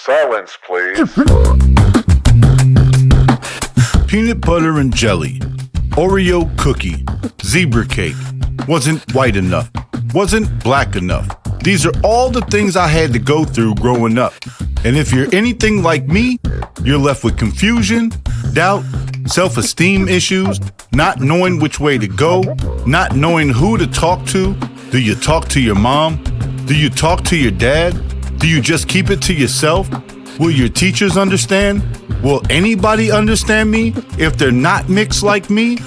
Silence, please. Peanut butter and jelly, Oreo cookie, zebra cake, wasn't white enough, wasn't black enough. These are all the things I had to go through growing up. And if you're anything like me, you're left with confusion, doubt, self-esteem issues, not knowing which way to go, not knowing who to talk to. Do you talk to your mom? Do you talk to your dad? Do you just keep it to yourself? Will your teachers understand? Will anybody understand me if they're not mixed like me?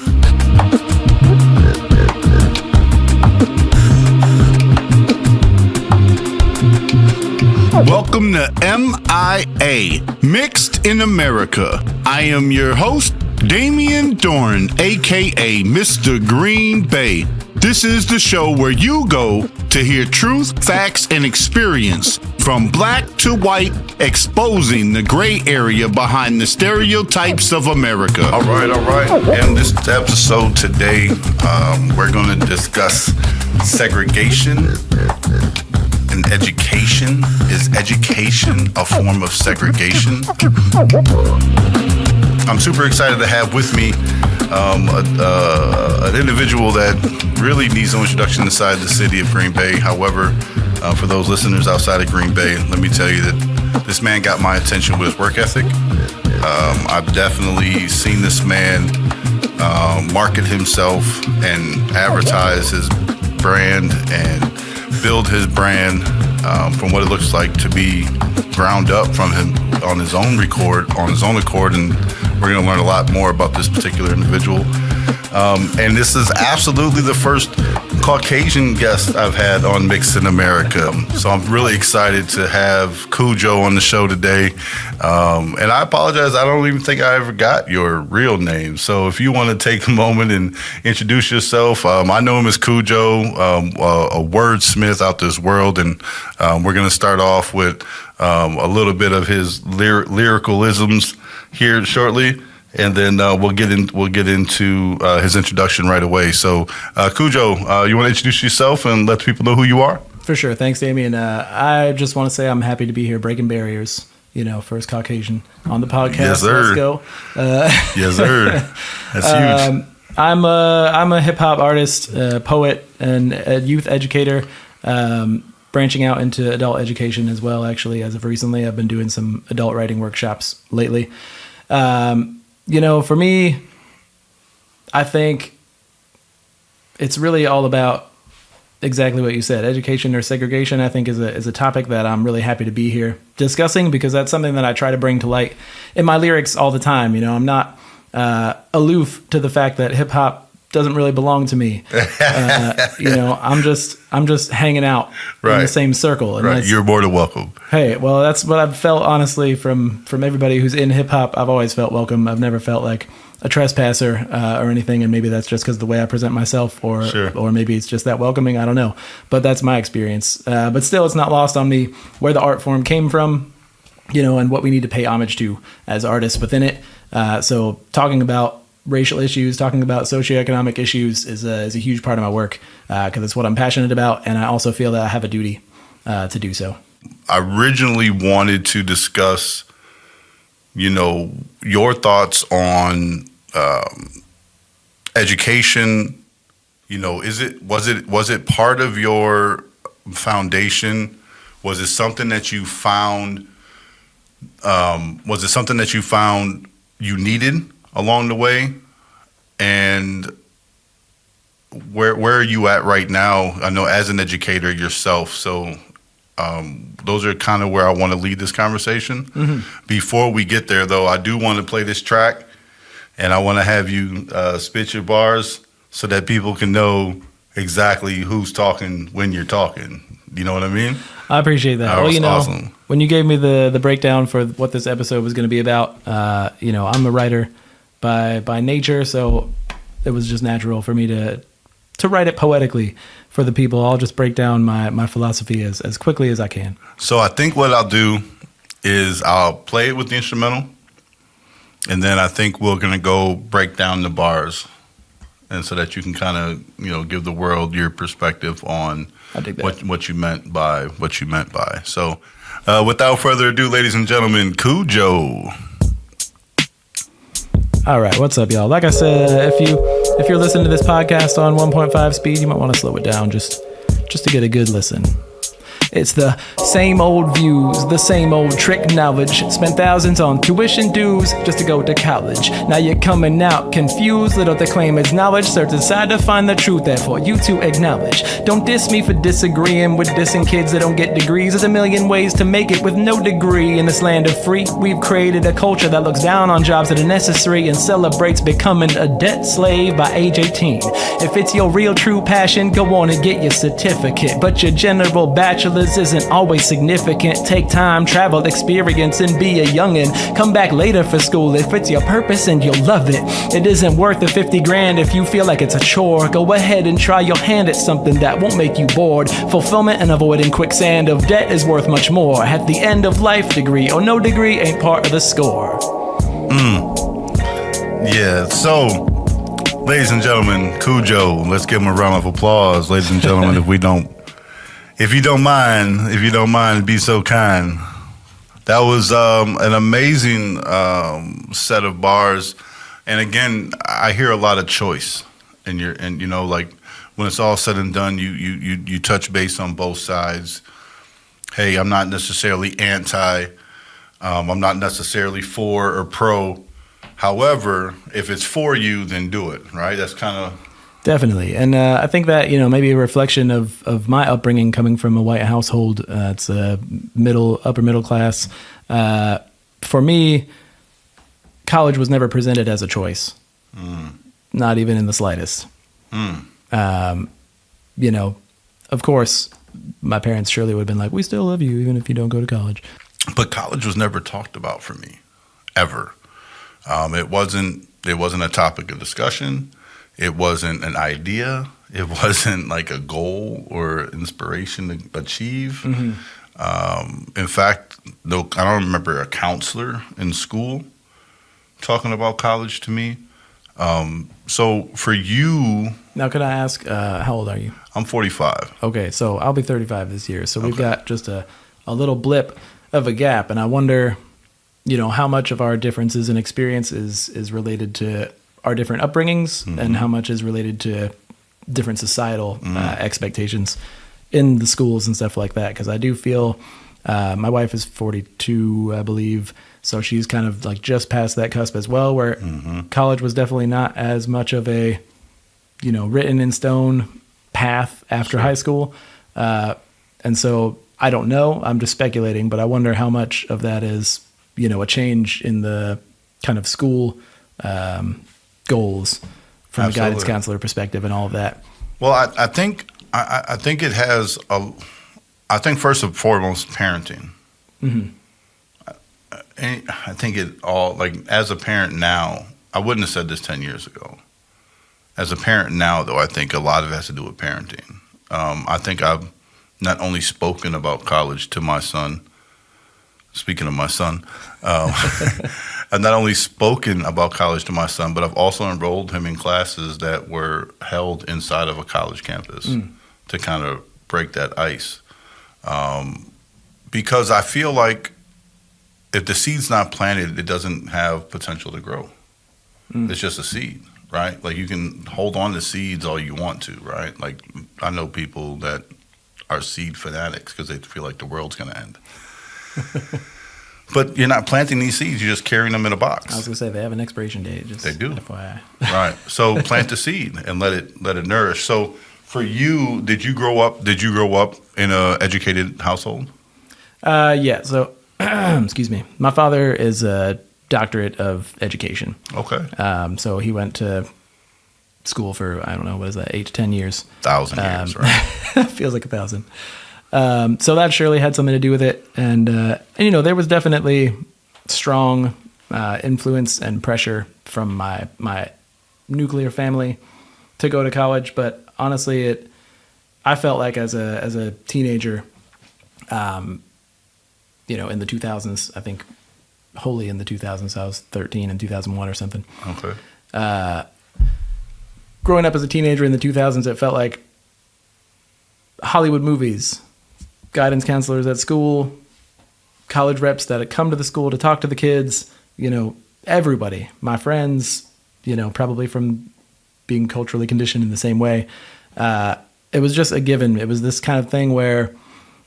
Welcome to MIA, Mixed in America. I am your host, Damian Dorn, aka Mr. Green Bay. This is the show where you go to hear truth, facts, and experience from black to white, exposing the gray area behind the stereotypes of America. All right. In this episode today, we're going to discuss segregation and education. Is education a form of segregation? I'm super excited to have with me an individual that really needs no introduction inside the city of Green Bay. However, for those listeners outside of Green Bay, let me tell you that this man got my attention with his work ethic. I've definitely seen this man market himself and advertise his brand and build his brand from what it looks like to be ground up from him on his own accord, and we're going to learn a lot more about this particular individual. And this is absolutely the first Caucasian guest I've had on Mixed in America. So I'm really excited to have Cujo on the show today. And I apologize, I don't even think I ever got your real name. So if you want to take a moment and introduce yourself, I know him as Cujo, a wordsmith out this world. And we're going to start off with a little bit of his lyricalisms here shortly. And then we'll get into his introduction right away. So, Cujo, you want to introduce yourself and let people know who you are? For sure. Thanks, Damien. I just want to say I'm happy to be here breaking barriers, first Caucasian on the podcast. Yes, sir. Let's go. Yes, sir. That's huge. I'm a hip-hop artist, poet, and a youth educator, branching out into adult education as well, actually. As of recently, I've been doing some adult writing workshops lately. For me, I think it's really all about exactly what you said. Education or segregation, I think, is a topic that I'm really happy to be here discussing, because that's something that I try to bring to light in my lyrics all the time. I'm not aloof to the fact that hip hop doesn't really belong to me. I'm just hanging out in the same circle. And you're more than welcome. Hey, well, that's what I've felt, honestly, from everybody who's in hip hop. I've always felt welcome. I've never felt like a trespasser or anything. And maybe that's just because of the way I present myself, or maybe it's just that welcoming. I don't know. But that's my experience. But still, it's not lost on me where the art form came from, and what we need to pay homage to as artists within it. So talking about racial issues, talking about socioeconomic issues is a huge part of my work, because it's what I'm passionate about, and I also feel that I have a duty to do so. I originally wanted to discuss, your thoughts on education. Was it part of your foundation? Was it something that you found? Was it something that you found you needed along the way? And where are you at right now? I know as an educator yourself, so those are kind of where I want to lead this conversation. Mm-hmm. Before we get there, though, I do want to play this track, and I want to have you spit your bars so that people can know exactly who's talking when you're talking. You know what I mean? I appreciate that. Well, awesome. When you gave me the breakdown for what this episode was going to be about, I'm a writer by nature, so it was just natural for me to write it poetically for the people. I'll just break down my philosophy as quickly as I can. So I think what I'll do is I'll play it with the instrumental, and then I think we're going to go break down the bars, and so that you can kind of give the world your perspective on what you meant by what you meant by. So Without further ado, ladies and gentlemen, Cujo. All right, what's up, y'all? Like I said, if you're listening to this podcast on 1.5 speed, you might want to slow it down just to get a good listen. It's the same old views, the same old trick knowledge. Spent thousands on tuition dues just to go to college. Now you're coming out confused, little to claim as knowledge. Search inside to find the truth there for you to acknowledge. Don't diss me for disagreeing with dissing kids that don't get degrees. There's a million ways to make it with no degree. In this land of free, we've created a culture that looks down on jobs that are necessary and celebrates becoming a debt slave by age 18. If it's your real true passion, go on and get your certificate. But your general bachelor's isn't always significant. Take time, travel, experience, and be a youngin'. Come back later for school if it's your purpose and you'll love it. It isn't worth the 50 grand if you feel like it's a chore. Go ahead and try your hand at something that won't make you bored. Fulfillment and avoiding quicksand of debt is worth much more. At the end of life, degree or no degree ain't part of the score. Yeah, so, ladies and gentlemen, Cujo, let's give him a round of applause. Ladies and gentlemen, if you don't mind, be so kind. That was an amazing set of bars. And again, I hear a lot of choice. And you know, like when it's all said and done, you touch base on both sides. Hey, I'm not necessarily anti. I'm not necessarily for or pro. However, if it's for you, then do it, right? That's kind of... Definitely. And I think that, you know, maybe a reflection of my upbringing coming from a white household. It's a upper middle class. For me, college was never presented as a choice. Not even in the slightest. You know, of course, my parents surely would have been like, we still love you even if you don't go to college. But college was never talked about for me, ever. It wasn't a topic of discussion. It wasn't an idea. It wasn't like a goal or inspiration to achieve. In fact, I don't remember a counselor in school talking about college to me. So for you... Now, could I ask, how old are you? I'm 45. Okay, so I'll be 35 this year. So we've got just a little blip of a gap. And I wonder, you know, how much of our differences in experience is related to our different upbringings and how much is related to different societal expectations in the schools and stuff like that. Because I do feel my wife is 42, I believe. So she's kind of like just past that cusp as well, where college was definitely not as much of a, you know, written in stone path after high school. And so I don't know. I'm just speculating, but I wonder how much of that is, you know, a change in the kind of school goals from a guidance counselor perspective and all of that. Well, I think it has I think first and foremost parenting. I think it all, like, as a parent now, I wouldn't have said this 10 years ago. As a parent now, though, I think a lot of it has to do with parenting. I think I've not only spoken about college to my son. Speaking of my son, I've not only spoken about college to my son, but I've also enrolled him in classes that were held inside of a college campus to kind of break that ice. Because I feel like if the seed's not planted, it doesn't have potential to grow. It's just a seed, right? Like, you can hold on to seeds all you want to, right? Like, I know people that are seed fanatics because they feel like the world's going to end. But you're not planting these seeds; you're just carrying them in a box. I was gonna say they have an expiration date. Just they do. FYI. Right. So plant the seed and let it nourish. So for you, did you grow up in a educated household? Yeah. So excuse me. My father is a doctorate of education. Okay. So he went to school for, I don't know, what is that, 8 to 10 years? 1,000 years, right? Feels like 1,000. So that surely had something to do with it. And you know, there was definitely strong influence and pressure from my nuclear family to go to college. But honestly, I felt like as a teenager, you know, in the 2000s, I think wholly in the 2000s, I was 13 in 2001 or something. Okay. Growing up as a teenager in the 2000s, it felt like Hollywood movies, guidance counselors at school, college reps that come to the school to talk to the kids, everybody, my friends, probably from being culturally conditioned in the same way. It was just a given. It was this kind of thing where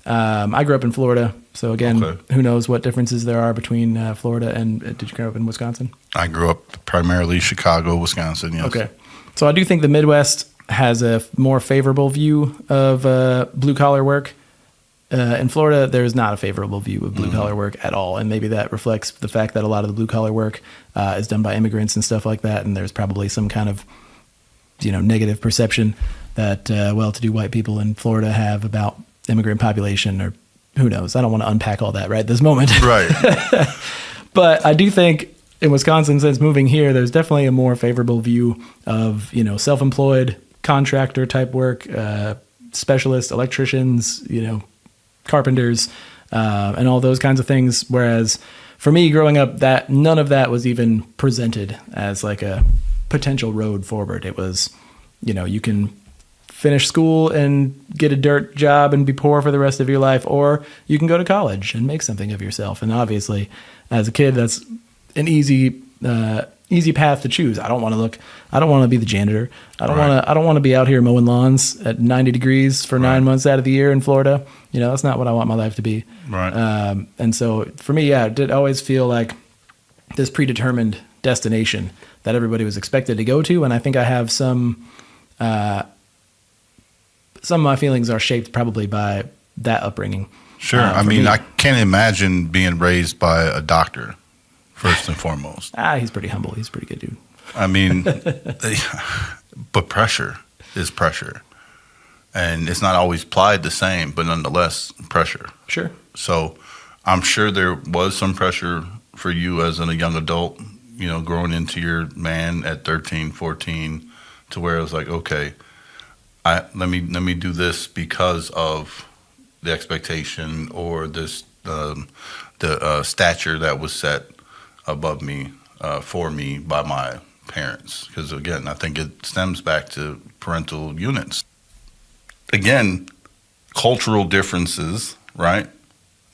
I grew up in Florida. So again, Who knows what differences there are between Florida and did you grow up in Wisconsin? I grew up primarily Chicago, Wisconsin. Yes. Okay. So I do think the Midwest has a more favorable view of blue collar work. In Florida, there's not a favorable view of blue collar work at all. And maybe that reflects the fact that a lot of the blue collar work is done by immigrants and stuff like that. And there's probably some kind of, negative perception that well-to-do white people in Florida have about immigrant population, or who knows. I don't want to unpack all that right this moment. Right. But I do think in Wisconsin, since moving here, there's definitely a more favorable view of, self-employed contractor type work, specialists, electricians, carpenters, and all those kinds of things. Whereas for me growing up, that none of that was even presented as like a potential road forward. It was, you can finish school and get a dirt job and be poor for the rest of your life, or you can go to college and make something of yourself. And obviously as a kid, that's an easy path to choose. I don't want to be the janitor. I don't want to be out here mowing lawns at 90 degrees for 9 months out of the year in Florida. That's not what I want my life to be. Right. And so for me, it did always feel like this predetermined destination that everybody was expected to go to. And I think I have some of my feelings are shaped probably by that upbringing. Sure. I can't imagine being raised by a doctor, first and foremost. He's pretty humble. He's a pretty good dude. But pressure is pressure. And it's not always applied the same, but nonetheless, pressure. Sure. So I'm sure there was some pressure for you as a young adult, growing into your man at 13, 14, to where it was like, okay, let me do this because of the expectation or this the stature that was set above me for me by my parents. Because again, I think it stems back to parental units. Again, cultural differences, right?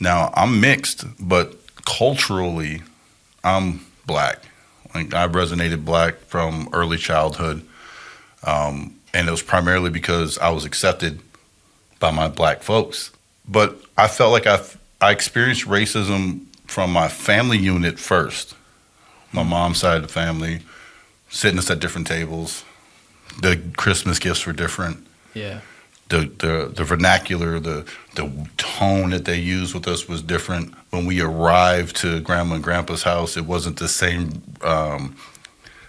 Now I'm mixed, but culturally, I'm black. Like I've resonated black from early childhood. And it was primarily because I was accepted by my black folks. But I felt like I experienced racism from my family unit first. My mom's side of the family, sitting us at different tables. The Christmas gifts were different. Yeah. The vernacular, the tone that they used with us was different. When we arrived to Grandma and Grandpa's house, it wasn't the same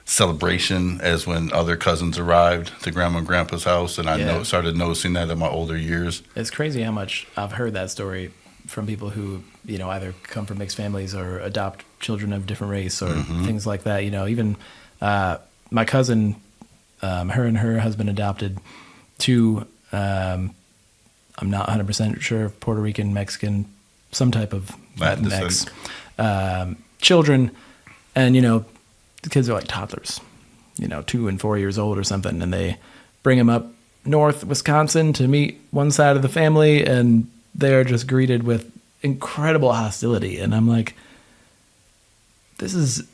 celebration as when other cousins arrived to Grandma and Grandpa's house, and I started noticing that in my older years. It's crazy how much I've heard that story from people who either come from mixed families or adopt children of different race or things like that. Even my cousin, her and her husband adopted two. I'm not 100% sure if Puerto Rican, Mexican, some type of Latinx children, and the kids are like toddlers, 2 and 4 years old or something. And they bring them up north Wisconsin to meet one side of the family. And they're just greeted with incredible hostility. And I'm like, this is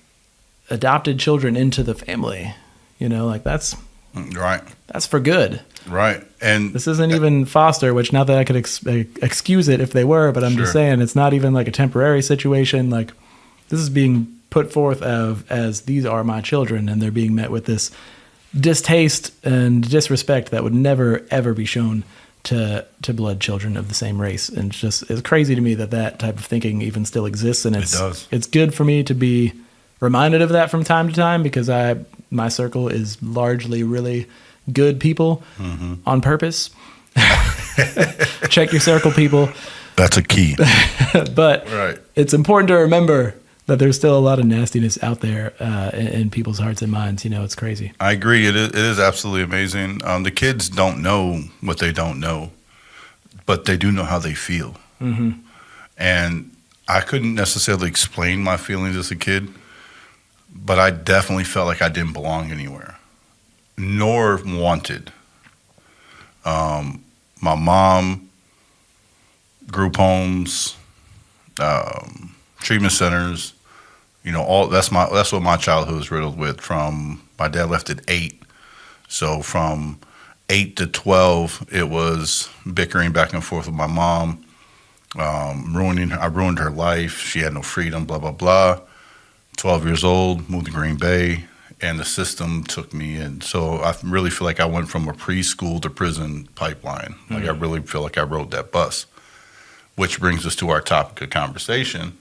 adopted children into the family, that's right. That's for good. Right. And this isn't even foster, which not that I could excuse it if they were, but I'm just saying it's not even like a temporary situation. Like this is being put forth as these are my children, and they're being met with this distaste and disrespect that would never ever be shown to blood children of the same race. And it's crazy to me that type of thinking even still exists. And it's good for me to be reminded of that from time to time, because my circle is largely really good people on purpose. Check your circle, people. That's a key. But it's important to remember that there's still a lot of nastiness out there in people's hearts and minds. It's crazy. I agree. It is absolutely amazing. The kids don't know what they don't know, but they do know how they feel. And I couldn't necessarily explain my feelings as a kid, but I definitely felt like I didn't belong anywhere, nor wanted. My mom, group homes, treatment centers. All that's what my childhood was riddled with. From my dad left at 8, so from 8 to 12, it was bickering back and forth with my mom. I ruined her life. She had no freedom. Blah blah blah. 12 years old, moved to Green Bay, and the system took me in. So I really feel like I went from a preschool to prison pipeline. Like I really feel like I rode that bus. Which brings us to our topic of conversation: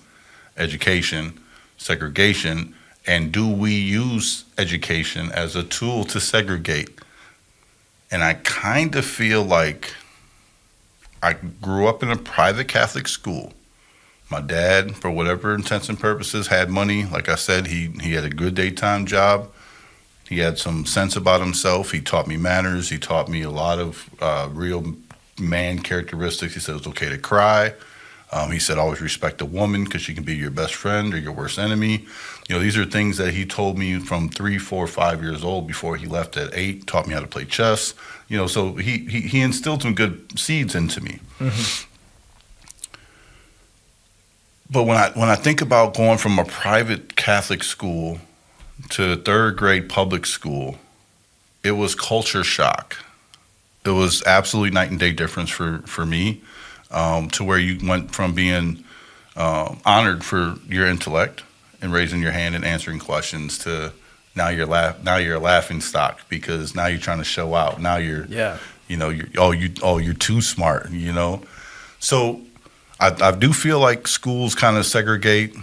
education, segregation, and do we use education as a tool to segregate? And I kind of feel like I grew up in a private Catholic school. My dad, for whatever intents and purposes, had money. Like I said, he had a good daytime job. He had some sense about himself. He taught me manners. He taught me a lot of real man characteristics. He said it's okay to cry. He said always respect a woman because she can be your best friend or your worst enemy. These are things that he told me from 3, 4, 5 years old before he left at 8. Taught me how to play chess. So he instilled some good seeds into me. Mm-hmm. But when I think about going from a private Catholic school to 3rd grade public school, it was culture shock. It was absolutely night and day difference for me, to where you went from being honored for your intellect and raising your hand and answering questions to now you're a laughing stock because now you're trying to show out. Now you're you're too smart. So I do feel like schools kind of segregate.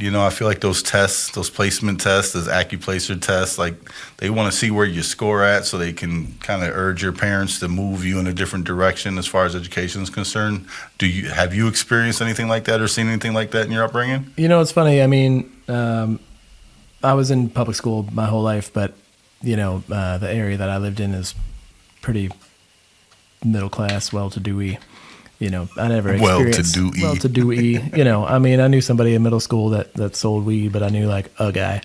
I feel like those tests, those placement tests, those AccuPlacer tests, like they want to see where you score at so they can kind of urge your parents to move you in a different direction as far as education is concerned. Have you experienced anything like that or seen anything like that in your upbringing? It's funny. I mean, I was in public school my whole life, but the area that I lived in is pretty middle class, well-to-do-y. I never experienced well-to-do-y. I mean, I knew somebody in middle school that sold weed, but I knew like a guy.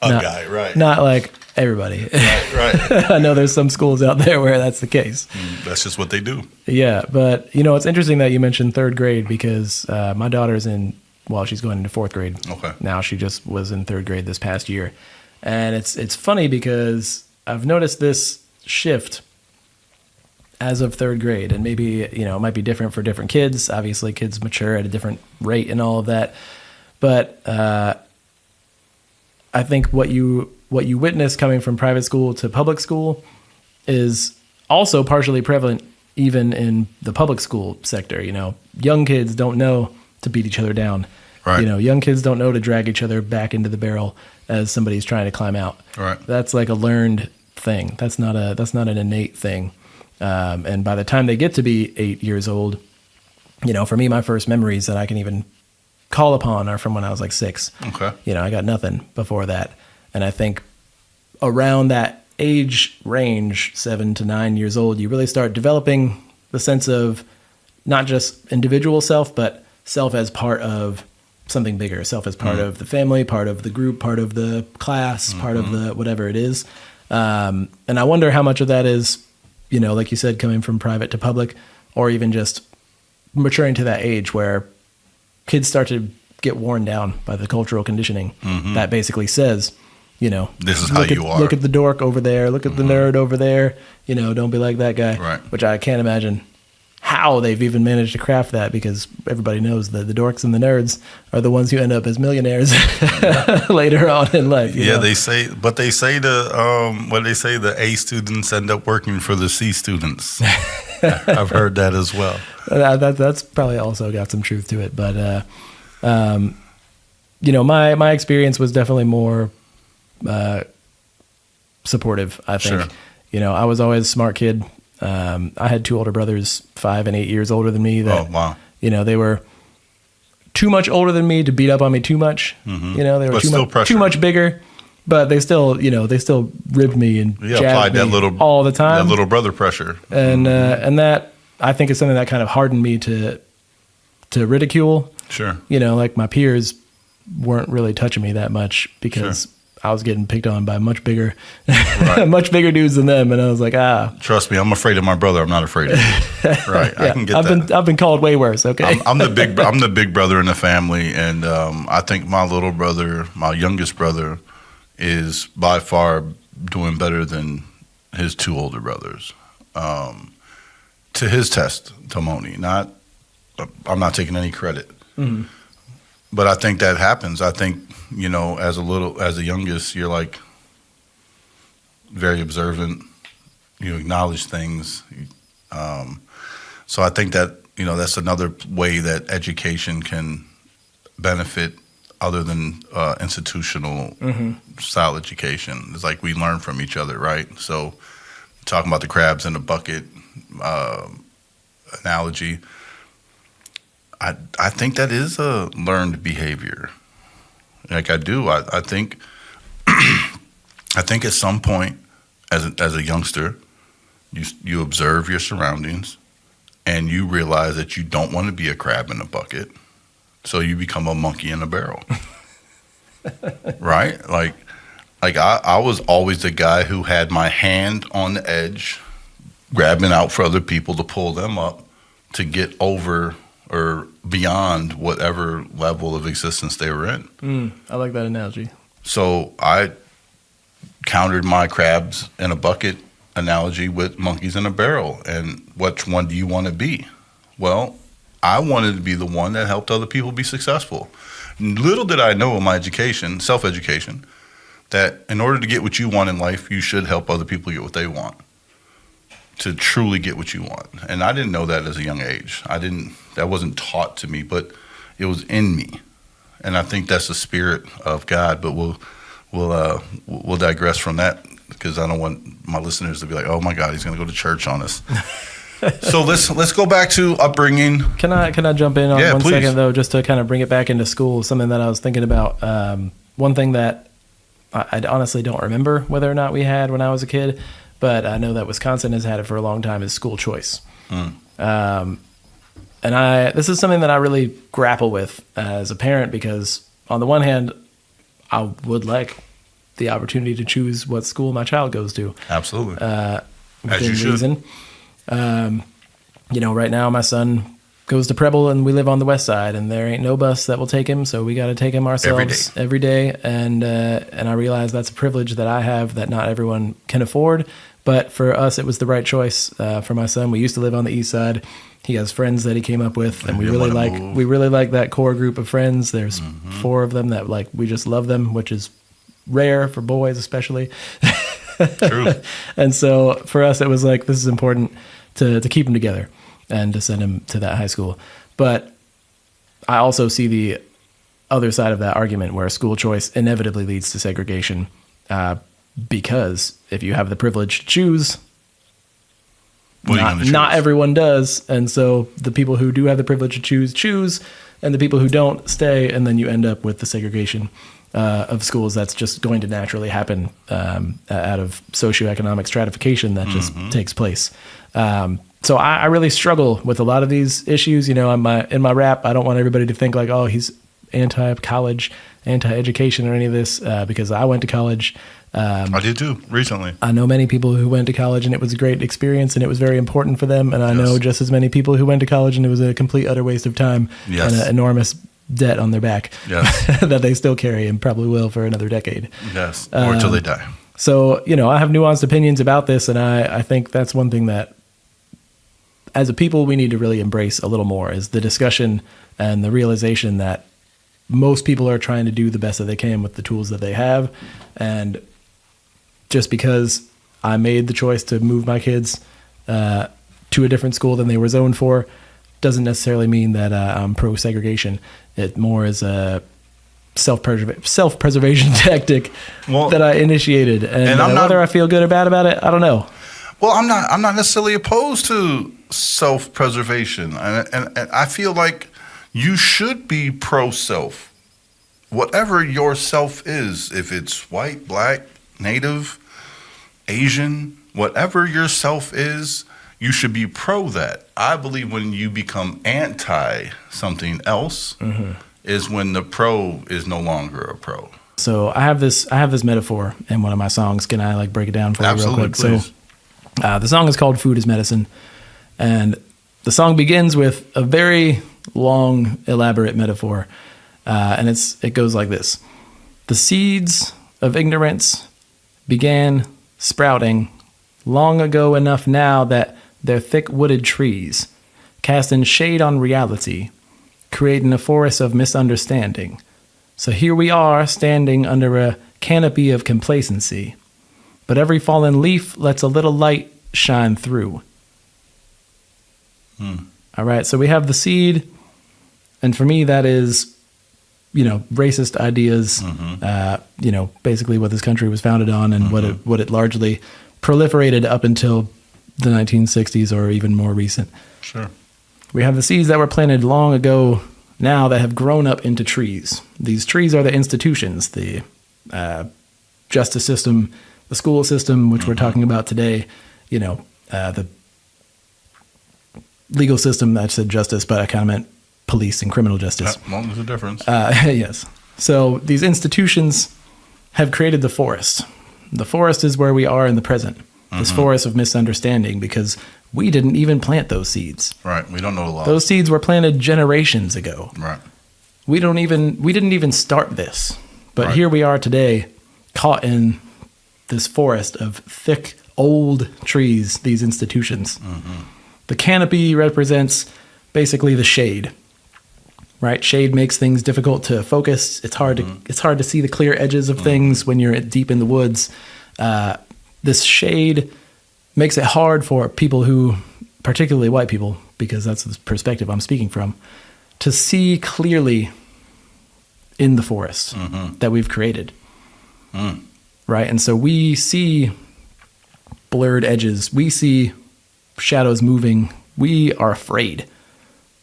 Right. Not like everybody. Right. I know there's some schools out there where that's the case. That's just what they do. Yeah, but it's interesting that you mentioned 3rd grade because my daughter's she's going into 4th grade. Okay. Now she just was in 3rd grade this past year. And it's funny because I've noticed this shift as of 3rd grade, and maybe, it might be different for different kids. Obviously kids mature at a different rate and all of that. But I think what you witness coming from private school to public school is also partially prevalent even in the public school sector. Young kids don't know to beat each other down. Right. Young kids don't know to drag each other back into the barrel as somebody's trying to climb out. Right. That's like a learned thing. That's not an innate thing. And by the time they get to be 8 years old, for me, my first memories that I can even call upon are from when I was like 6. Okay. I got nothing before that. And I think around that age range, 7 to 9 years old, you really start developing the sense of not just individual self, but self as part of something bigger, self as part of the family, part of the group, part of the class, part of the whatever it is. And I wonder how much of that is, like you said, coming from private to public, or even just maturing to that age where kids start to get worn down by the cultural conditioning that basically says, this is how you are. Look at the dork over there. Look at the nerd over there. Don't be like that guy. Right. Which I can't imagine how they've even managed to craft that, because everybody knows that the dorks and the nerds are the ones who end up as millionaires later on in life. You know? They say the A students end up working for the C students. I've heard that as well. That's probably also got some truth to it, but my experience was definitely more supportive, I think. Sure. I was always a smart kid. I had 2 older brothers, 5 and 8 years older than me. That, they were too much older than me to beat up on me too much. They were too much bigger, but they still ribbed me and jabbed me all the time. That little brother pressure. And that, I think, is something that kind of hardened me to ridicule. Sure. Like my peers weren't really touching me that much because I was getting picked on by much bigger, Right. much bigger dudes than them, and I was like, Trust me, I'm afraid of my brother. I'm not afraid of you. Right. I can get that. I've been called way worse. Okay, I'm the big brother in the family, and I think my little brother, my youngest brother, is by far doing better than his two older brothers. To his testimony, I'm not taking any credit, but I think that happens. I think, as a youngest, you're like very observant. You acknowledge things. So I think that, that's another way that education can benefit other than institutional style education. It's like we learn from each other, right? So talking about the crabs in the bucket analogy, I think that is a learned behavior. Like I do. I think I think at some point as a youngster, you observe your surroundings and you realize that you don't want to be a crab in a bucket. So you become a monkey in a barrel. Right? Like I was always the guy who had my hand on the edge, grabbing out for other people to pull them up to get over or beyond whatever level of existence they were in. I like that analogy. So I countered my crabs in a bucket analogy with monkeys in a barrel. And which one do you want to be? Well, I wanted to be the one that helped other people be successful. Little did I know in my education, self-education, that in order to get what you want in life, you should help other people get what they want, to truly get what you want. And I didn't know that as a young age. That wasn't taught to me, but it was in me. And I think that's the spirit of God, but we'll digress from that because I don't want my listeners to be like, oh my God, he's going to go to church on us. So let's go back to upbringing. Can I jump in on one please. second though, just to kind of bring it back into school? Something that I was thinking about. One thing that I honestly don't remember whether or not we had when I was a kid, but I know that Wisconsin has had it for a long time, is school choice. And this is something that I really grapple with as a parent because on the one hand, I would like the opportunity to choose what school my child goes to. Absolutely. As you should. reason. Right now my son goes to Preble and we live on the west side and there ain't no bus that will take him. So we got to take him ourselves every day. And I realize that's a privilege that I have that not everyone can afford. But for us, it was the right choice. For my son, we used to live on the east side. He has friends that he came up with, and we really like that core group of friends. There's 4 of them that we just love them, which is rare for boys, especially. True. And so for us, it was like this is important to keep them together and to send him to that high school. But I also see the other side of that argument where school choice inevitably leads to segregation. Because if you have the privilege to choose, not everyone does. And so the people who do have the privilege to choose, and the people who don't stay. And then you end up with the segregation of schools that's just going to naturally happen out of socioeconomic stratification that just takes place. So I really struggle with a lot of these issues. In my rap, I don't want everybody to think like, oh, he's anti-college, anti-education or any of this because I went to college. I did too, recently. I know many people who went to college and it was a great experience and it was very important for them. And I know just as many people who went to college and it was a complete utter waste of time and an enormous debt on their back that they still carry and probably will for another decade. Yes, or until they die. So, I have nuanced opinions about this and I think that's one thing that as a people we need to really embrace a little more is the discussion and the realization that most people are trying to do the best that they can with the tools that they have. And just because I made the choice to move my kids to a different school than they were zoned for doesn't necessarily mean that I'm pro-segregation. It more is a self-preservation tactic that I initiated. And whether I feel good or bad about it, I don't know. Well, I'm not necessarily opposed to self-preservation. And I feel like you should be pro-self. Whatever your self is, if it's white, black, Native, Asian, whatever your self is, you should be pro that. I believe when you become anti something else is when the pro is no longer a pro. So I have this metaphor in one of my songs. Can I like break it down for you real quick? Please. So the song is called Food is Medicine. And the song begins with a very long, elaborate metaphor. And it goes like this. The seeds of ignorance began sprouting long ago enough now that they're thick-wooded trees, casting shade on reality, creating a forest of misunderstanding. So here we are, standing under a canopy of complacency. But every fallen leaf lets a little light shine through. All right, so we have the seed, and for me that is, racist ideas, basically what this country was founded on and what it largely proliferated up until the 1960s or even more recent. Sure. We have the seeds that were planted long ago now that have grown up into trees. These trees are the institutions, the justice system, the school system, which we're talking about today, the legal system. I said justice, but I kind of meant police and criminal justice. Well, there's a difference. Yes. So these institutions have created the forest. The forest is where we are in the present. This forest of misunderstanding, because we didn't even plant those seeds. Right. We don't know the law. Those seeds were planted generations ago. Right. We didn't even start this. But Right. here we are today, caught in this forest of thick, old trees, these institutions. The canopy represents basically the shade. Right? Shade makes things difficult to focus. It's hard to see the clear edges of things when you're deep in the woods. This shade makes it hard for people who, particularly white people, because that's the perspective I'm speaking from, to see clearly in the forest that we've created. Right? And so we see blurred edges. We see shadows moving. We are afraid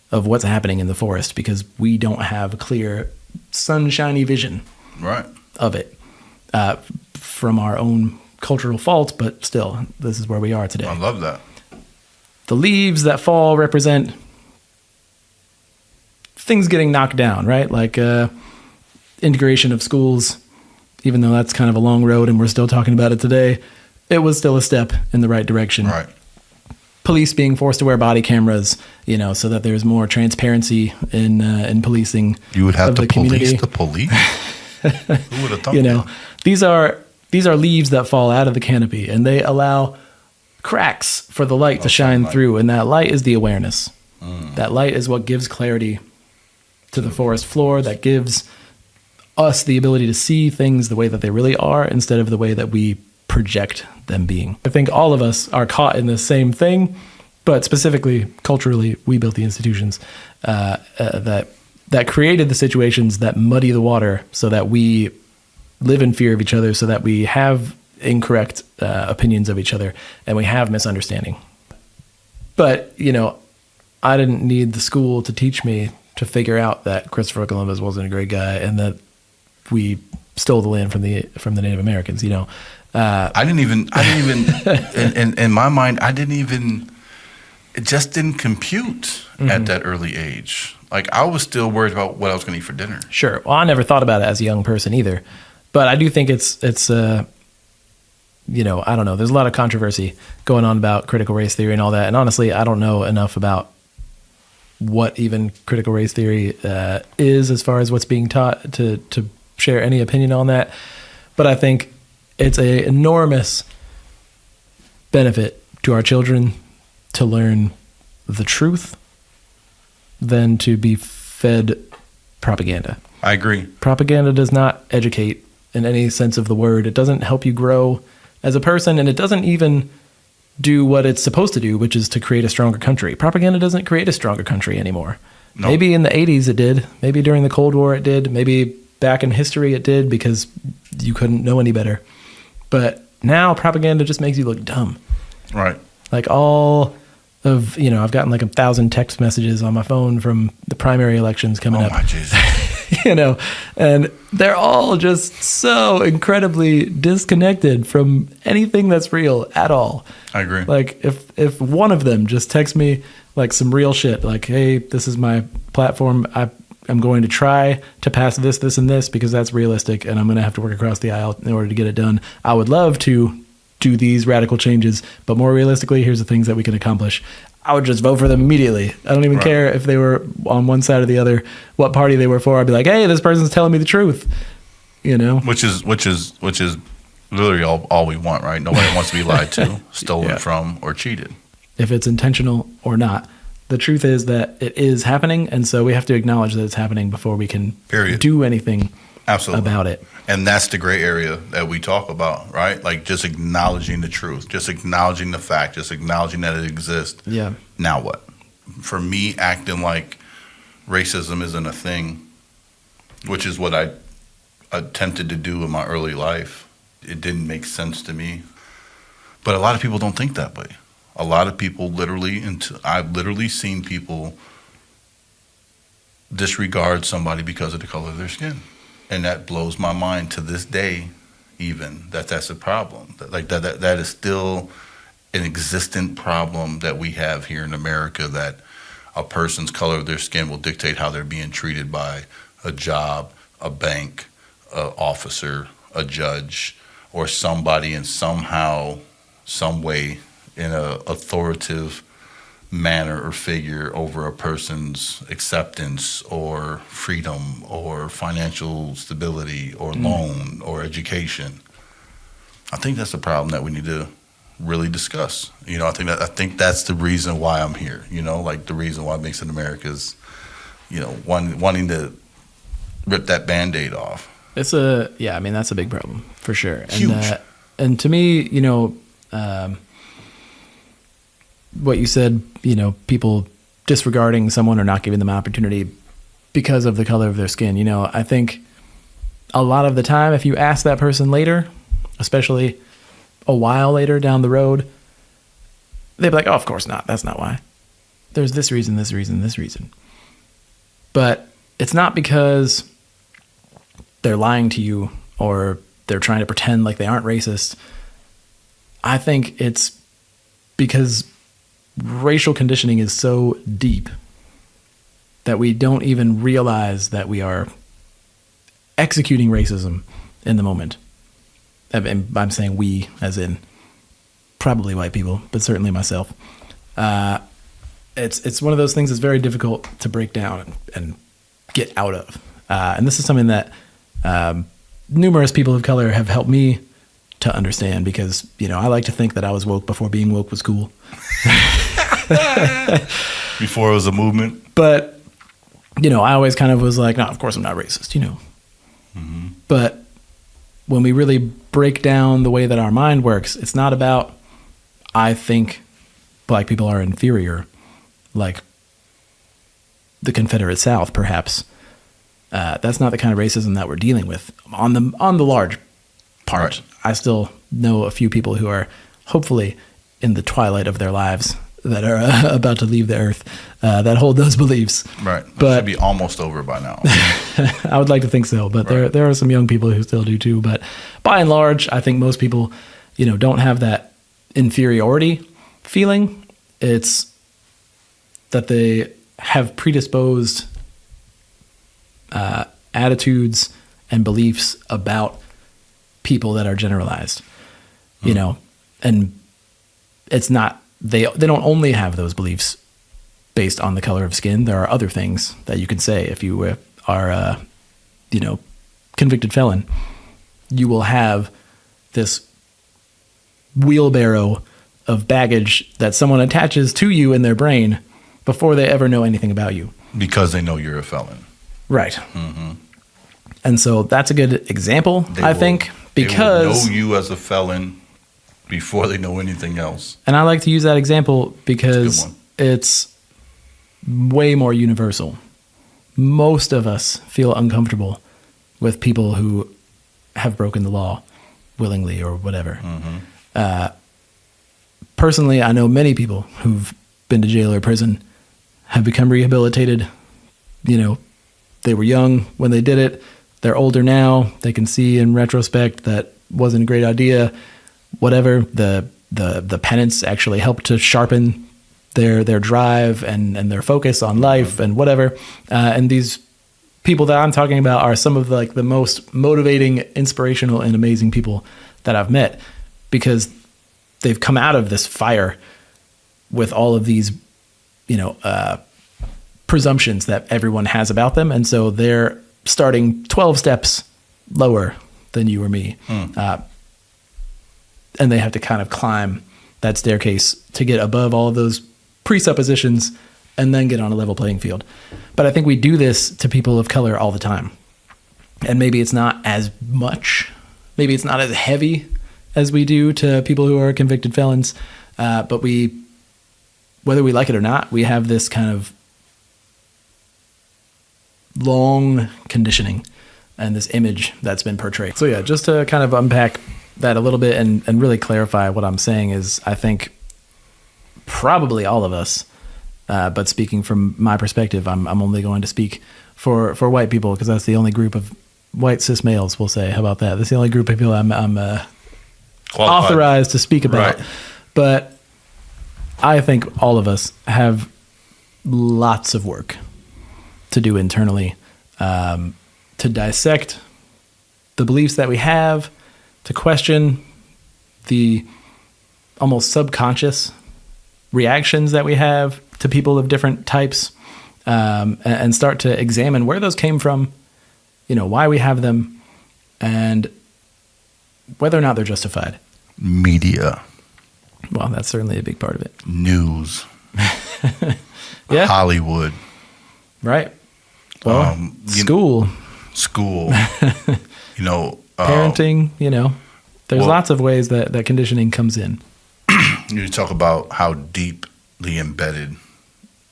of what's happening in the forest because we don't have a clear, sunshiny vision Right. of it from our own cultural fault, but still, this is where we are today. I love that. The leaves that fall represent things getting knocked down, right? Like integration of schools, even though that's kind of a long road and we're still talking about it today, it was still a step in the right direction. Right. Police being forced to wear body cameras, so that there's more transparency in policing. You would have of to the community. police the police? Who would have thought that? These are leaves that fall out of the canopy, and they allow cracks for the light to shine sunlight. through, and that light is the awareness. That light is what gives clarity to the forest floor, that gives us the ability to see things the way that they really are instead of the way that we project them being. I think all of us are caught in the same thing, but specifically culturally, we built the institutions that created the situations that muddy the water so that we live in fear of each other, so that we have incorrect opinions of each other and we have misunderstanding. But, I didn't need the school to teach me to figure out that Christopher Columbus wasn't a great guy and that we stole the land from the Native Americans, I didn't even in my mind, it just didn't compute at that early age. Like I was still worried about what I was going to eat for dinner. Sure. Well, I never thought about it as a young person either, but I do think it's I don't know. There's a lot of controversy going on about critical race theory and all that. And honestly, I don't know enough about what even critical race theory is as far as what's being taught to share any opinion on that. But I think it's an enormous benefit to our children to learn the truth than to be fed propaganda. I agree. Propaganda does not educate in any sense of the word. It doesn't help you grow as a person, and it doesn't even do what it's supposed to do, which is to create a stronger country. Propaganda doesn't create a stronger country anymore. No. Maybe in the 80s it did. Maybe during the Cold War it did. Maybe back in history it did because you couldn't know any better. But now propaganda just makes you look dumb. Right. Like all of, I've gotten like 1,000 text messages on my phone from the primary elections coming up. Oh my Jesus. And they're all just so incredibly disconnected from anything that's real at all. I agree. Like if one of them just texts me like some real shit, like, hey, this is my platform. I'm going to try to pass this, this, and this because that's realistic, and I'm going to have to work across the aisle in order to get it done. I would love to do these radical changes, but more realistically, here's the things that we can accomplish. I would just vote for them immediately. I don't even care if they were on one side or the other, what party they were for. I'd be like, hey, this person's telling me the truth. You know, which is literally all we want, right? Nobody wants to be lied to, stolen from, or cheated. If it's intentional or not. The truth is that it is happening, and so we have to acknowledge that it's happening before we can do anything about it. And that's the gray area that we talk about, right? Like just acknowledging the truth, just acknowledging the fact, just acknowledging that it exists. Yeah. Now what? For me, acting like racism isn't a thing, which is what I attempted to do in my early life, it didn't make sense to me. But a lot of people don't think that way. A lot of people I've literally seen people disregard somebody because of the color of their skin. And that blows my mind to this day, even, that's a problem. That is still an existent problem that we have here in America, that a person's color of their skin will dictate how they're being treated by a job, a bank, an officer, a judge, or somebody in somehow, some way, in an authoritative manner or figure over a person's acceptance or freedom or financial stability or loan or education. I think that's a problem that we need to really discuss. You know, I think that's the reason why I'm here. You know, like the reason why Mixed in America is, you know, wanting to rip that Band-Aid off. That's a big problem for sure. Huge. And to me, you know, what you said, you know, people disregarding someone or not giving them an opportunity because of the color of their skin. You know, I think a lot of the time, if you ask that person later, especially a while later down the road, they'd be like, oh, of course not. That's not why. There's this reason, this reason, this reason. But it's not because they're lying to you or they're trying to pretend like they aren't racist. I think it's because racial conditioning is so deep that we don't even realize that we are executing racism in the moment. And I'm saying we, as in probably white people, but certainly myself. It's one of those things that's very difficult to break down and get out of. And this is something that numerous people of color have helped me to understand, because, you know, I like to think that I was woke before being woke was cool. Before it was a movement. But, you know, I always kind of was like, no, of course I'm not racist, you know. Mm-hmm. But when we really break down the way that our mind works, it's not about, I think black people are inferior, like the Confederate South, perhaps. That's not the kind of racism that we're dealing with on the large part. Right. I still know a few people who are hopefully in the twilight of their lives that are about to leave the earth that hold those beliefs. Right. But it should be almost over by now. I would like to think so, but right. there are some young people who still do too. But by and large, I think most people, you know, don't have that inferiority feeling. It's that they have predisposed attitudes and beliefs about people that are generalized, you know, and it's not, they don't only have those beliefs based on the color of skin. There are other things that you can say. If you are, you know, convicted felon, you will have this wheelbarrow of baggage that someone attaches to you in their brain before they ever know anything about you. Because they know you're a felon. Right. Mm-hmm. And so that's a good example, I think, because they will know you as a felon before they know anything else. And I like to use that example because it's way more universal. Most of us feel uncomfortable with people who have broken the law willingly or whatever. Mm-hmm. Personally, I know many people who've been to jail or prison, have become rehabilitated. You know, they were young when they did it. They're older now. They can see in retrospect that wasn't a great idea. Whatever, the penance actually helped to sharpen their drive and their focus on life and whatever. And these people that I'm talking about are some of the most motivating, inspirational, and amazing people that I've met, because they've come out of this fire with all of these, presumptions that everyone has about them. And so they're starting 12 steps lower than you or me. And they have to kind of climb that staircase to get above all of those presuppositions and then get on a level playing field. But I think we do this to people of color all the time. And maybe it's not as much, maybe it's not as heavy as we do to people who are convicted felons. But whether we like it or not, we have this kind of long conditioning and this image that's been portrayed. So yeah, just to kind of unpack that a little bit and really clarify what I'm saying is, I think probably all of us, but speaking from my perspective, I'm only going to speak for white people, because that's the only group of white cis males, we'll say. How about that? That's the only group of people I'm authorized to speak about. Right. But I think all of us have lots of work to do internally, to dissect the beliefs that we have, to question the almost subconscious reactions that we have to people of different types, and start to examine where those came from, why we have them, and whether or not they're justified. Media. Well, that's certainly a big part of it. News. Yeah. Hollywood. Right. Well, school. Parenting, there's lots of ways that conditioning comes in. You talk about how deeply embedded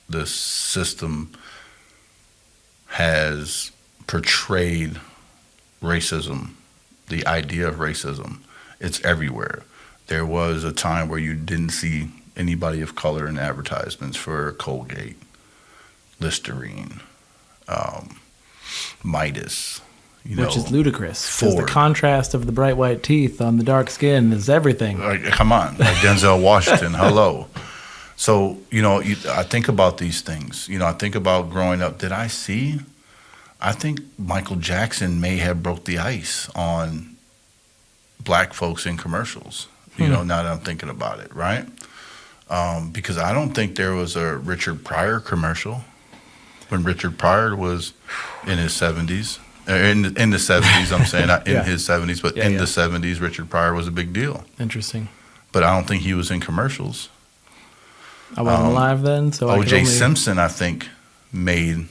the system has portrayed racism, the idea of racism. It's everywhere. There was a time where you didn't see anybody of color in advertisements for Colgate, Listerine, Midas. Which is ludicrous, because the contrast of the bright white teeth on the dark skin is everything. Come on, like Denzel Washington, hello. So, I think about these things. I think about growing up. I think Michael Jackson may have broke the ice on black folks in commercials, now that I'm thinking about it, right? Because I don't think there was a Richard Pryor commercial when Richard Pryor was in his 70s. In the 70s, I'm saying, not in his 70s, but in the 70s, Richard Pryor was a big deal. Interesting. But I don't think he was in commercials. I wasn't alive then, so O.J. Simpson, I think, made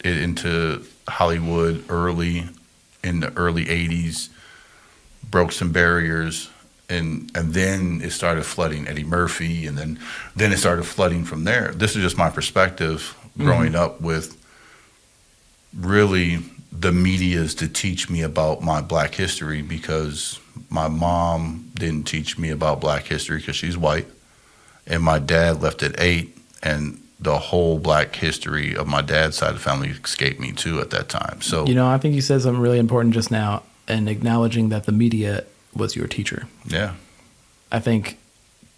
it into Hollywood in the early 80s, broke some barriers, and then it started flooding. Eddie Murphy, and then it started flooding from there. This is just my perspective growing up with really the media's to teach me about my black history, because my mom didn't teach me about black history because she's white, and my dad left at 8, and the whole black history of my dad's side of the family escaped me too at that time. So I think you said something really important just now, and acknowledging that the media was your teacher. Yeah. I think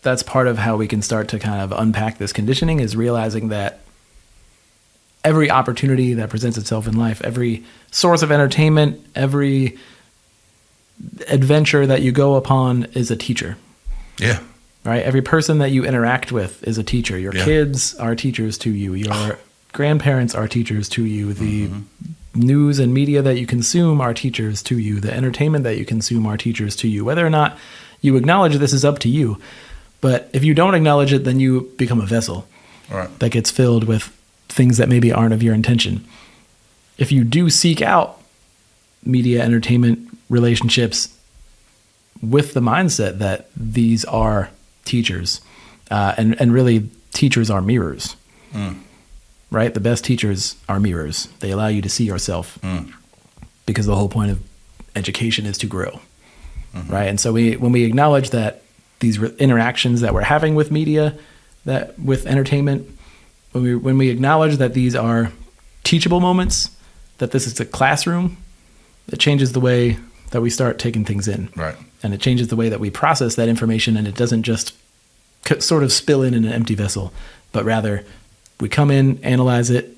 that's part of how we can start to kind of unpack this conditioning, is realizing that every opportunity that presents itself in life, every source of entertainment, every adventure that you go upon is a teacher. Yeah. Right? Every person that you interact with is a teacher. Your kids are teachers to you. Your grandparents are teachers to you. The news and media that you consume are teachers to you. The entertainment that you consume are teachers to you. Whether or not you acknowledge this is up to you. But if you don't acknowledge it, then you become a vessel that gets filled with things that maybe aren't of your intention. If you do seek out media, entertainment, relationships with the mindset that these are teachers, and really teachers are mirrors, right? The best teachers are mirrors. They allow you to see yourself, because the whole point of education is to grow, right? And so when we acknowledge that these interactions that we're having with media, that with entertainment, when we acknowledge that these are teachable moments, that this is a classroom, it changes the way that we start taking things in. Right. And it changes the way that we process that information, and it doesn't just sort of spill in an empty vessel, but rather we come in, analyze it,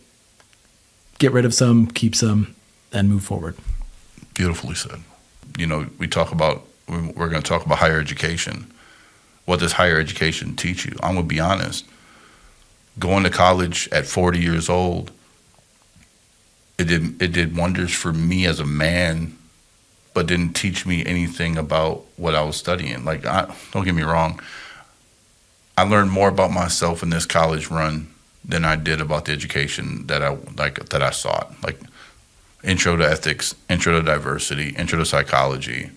get rid of some, keep some, and move forward. Beautifully said. We're going to talk about higher education. What does higher education teach you? I'm going to be honest. Going to college at 40 years old, it did wonders for me as a man, but didn't teach me anything about what I was studying. Like, don't get me wrong. I learned more about myself in this college run than I did about the education that I sought. Like, intro to ethics, intro to diversity, intro to psychology,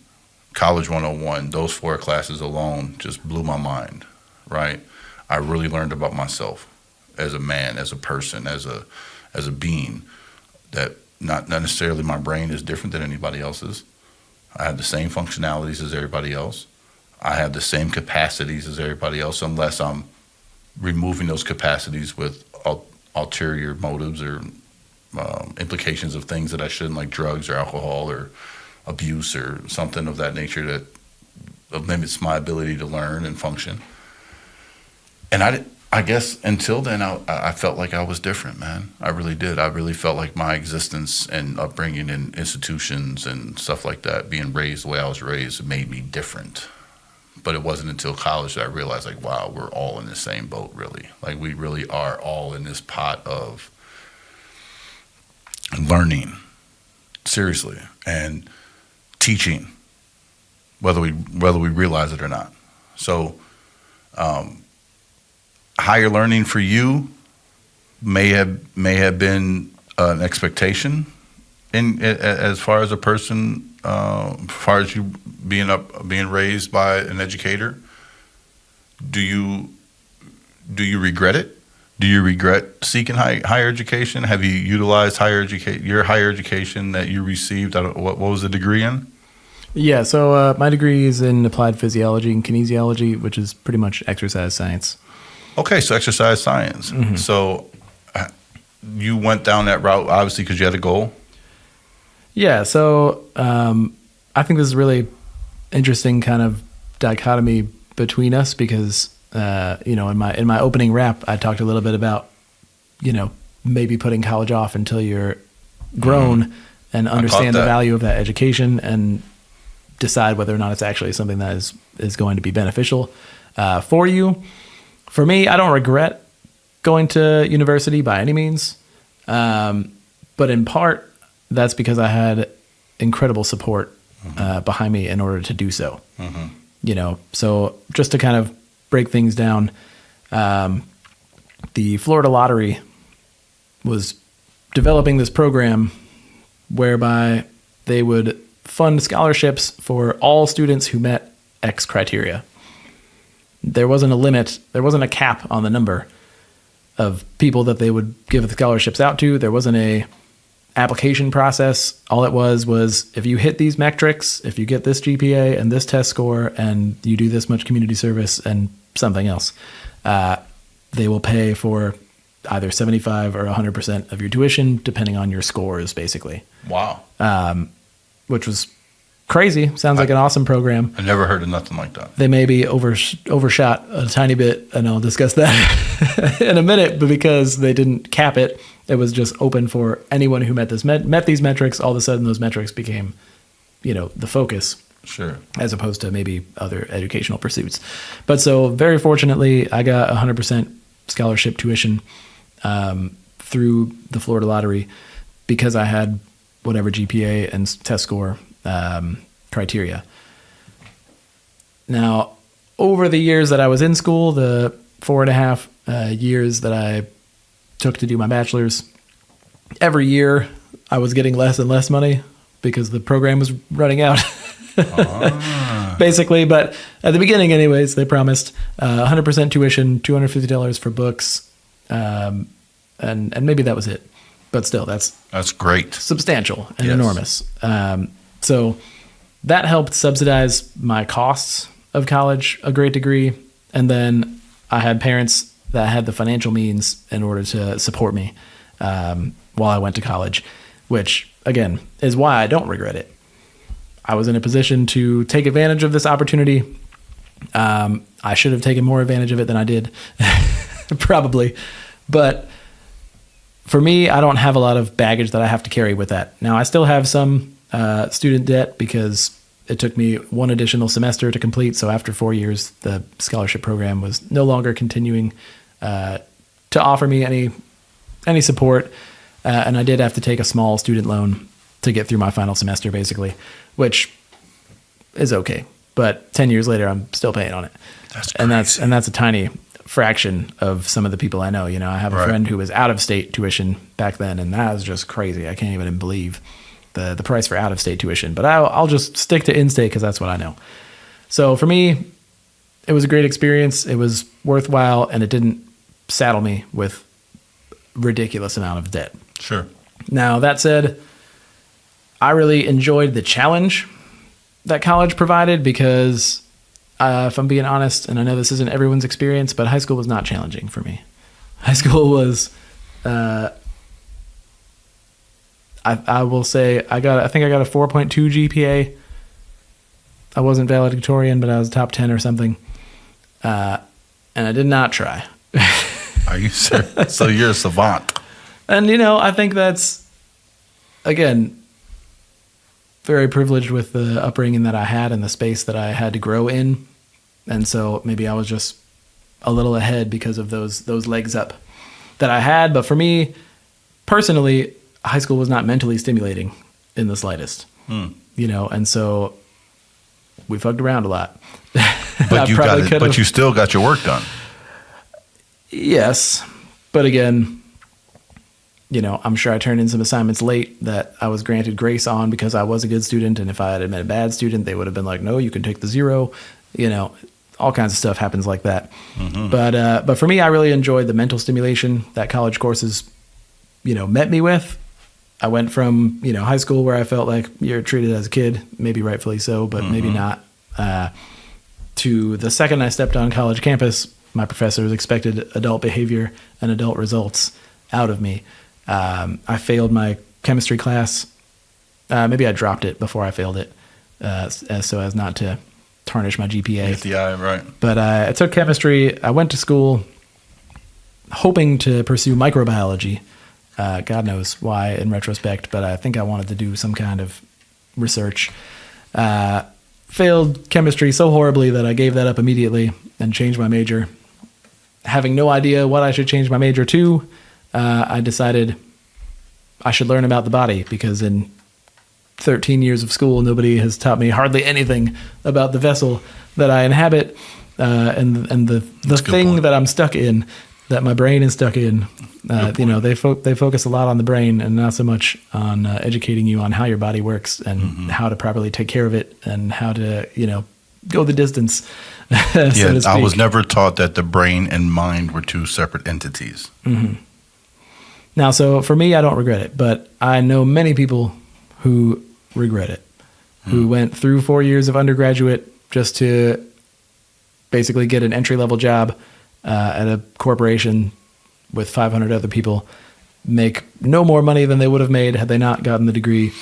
College 101, those 4 classes alone just blew my mind, right? I really learned about myself as a man, as a person, as a being, that not necessarily my brain is different than anybody else's. I have the same functionalities as everybody else. I have the same capacities as everybody else, unless I'm removing those capacities with ulterior motives or implications of things that I shouldn't, like drugs or alcohol or abuse or something of that nature that limits my ability to learn and function. And I guess until then, I felt like I was different, man. I really did. I really felt like my existence and upbringing in institutions and stuff like that, being raised the way I was raised, made me different. But it wasn't until college that I realized, like, wow, we're all in the same boat, really. Like, we really are all in this pot of learning, seriously, and teaching, whether we realize it or not. So, higher learning for you may have been an expectation as far as a person, as far as you being raised by an educator. Do you regret it? Do you regret seeking higher education? Have you utilized your higher education that you received? What was the degree in? Yeah, so my degree is in applied physiology and kinesiology, which is pretty much exercise science. Okay, so exercise science. Mm-hmm. So you went down that route, obviously, because you had a goal? Yeah, so I think this is a really interesting kind of dichotomy between us because, in my opening rap, I talked a little bit about, maybe putting college off until you're grown and understand the value of that education and decide whether or not it's actually something that is going to be beneficial for you. For me, I don't regret going to university by any means, but in part, that's because I had incredible support behind me in order to do so. Mm-hmm. So just to kind of break things down, the Florida Lottery was developing this program whereby they would fund scholarships for all students who met X criteria. There wasn't a limit. There wasn't a cap on the number of people that they would give the scholarships out to. There wasn't a application process. All it was if you hit these metrics, if you get this GPA and this test score and you do this much community service and something else, they will pay for either 75 or 100% of your tuition, depending on your scores, basically. Wow. Which was crazy. Sounds like an awesome program. I never heard of nothing like that. They maybe overshot a tiny bit, and I'll discuss that in a minute, but because they didn't cap it, it was just open for anyone who met these metrics. All of a sudden, those metrics became, the focus. Sure. As opposed to maybe other educational pursuits. But so very fortunately, I got 100% scholarship tuition through the Florida Lottery because I had whatever GPA and test score criteria. Now, over the years that I was in school, the 4.5 years that I took to do my bachelor's, every year I was getting less and less money because the program was running out. Basically, but at the beginning anyways, they promised 100% tuition, $250 for books, and maybe that was it. But still, that's great. Substantial and enormous. So that helped subsidize my costs of college a great degree. And then I had parents that had the financial means in order to support me while I went to college, which, again, is why I don't regret it. I was in a position to take advantage of this opportunity. I should have taken more advantage of it than I did, probably. But for me, I don't have a lot of baggage that I have to carry with that. Now, I still have some student debt because it took me one additional semester to complete. So after 4 years, the scholarship program was no longer continuing to offer me any support. And I did have to take a small student loan to get through my final semester, basically, which is okay. But 10 years later, I'm still paying on it. That's crazy. And that's a tiny fraction of some of the people I know. You know, I have a friend who was out of state tuition back then, and that was just crazy. I can't even believe the price for out of state tuition. But I'll just stick to in-state because that's what I know. So for me, it was a great experience. It was worthwhile, and it didn't saddle me with ridiculous amount of debt. Sure. Now, that said, I really enjoyed the challenge that college provided because if I'm being honest, and I know this isn't everyone's experience, but high school was not challenging for me. High school was, I will say, I think I got a 4.2 GPA. I wasn't valedictorian, but I was top 10 or something. And I did not try. Are you serious? So you're a savant. And, you know, I think that's, again, very privileged with the upbringing that I had and the space that I had to grow in. And so maybe I was just a little ahead because of those legs up that I had. But for me, personally, high school was not mentally stimulating in the slightest. You know, and so we fucked around a lot. But you still got your work done. Yes. But again, you know, I'm sure I turned in some assignments late that I was granted grace on because I was a good student. And if I had been a bad student, they would have been like, no, you can take the 0. You know, all kinds of stuff happens like that. Mm-hmm. But for me, I really enjoyed the mental stimulation that college courses, you know, met me with. I went from, you know, high school where I felt like you're treated as a kid, maybe rightfully so, but maybe not, to the second I stepped on college campus, my professors expected adult behavior and adult results out of me. I failed my chemistry class. Maybe I dropped it before I failed it, so as not to tarnish my GPA. Hit the eye, right. But I took chemistry. I went to school hoping to pursue microbiology. God knows why in retrospect, but I think I wanted to do some kind of research. Failed chemistry so horribly that I gave that up immediately and changed my major. Having no idea what I should change my major to, I decided I should learn about the body because in 13 years of school, nobody has taught me hardly anything about the vessel that I inhabit and the thing that I'm stuck in, that my brain is stuck in. You know, they focus a lot on the brain and not so much on educating you on how your body works and how to properly take care of it and how to, you know, go the distance. Yeah, I was never taught that the brain and mind were two separate entities. Mm-hmm. Now, so for me, I don't regret it, but I know many people who regret it, who went through 4 years of undergraduate just to basically get an entry-level job at a corporation with 500 other people, make no more money than they would have made had they not gotten the degree,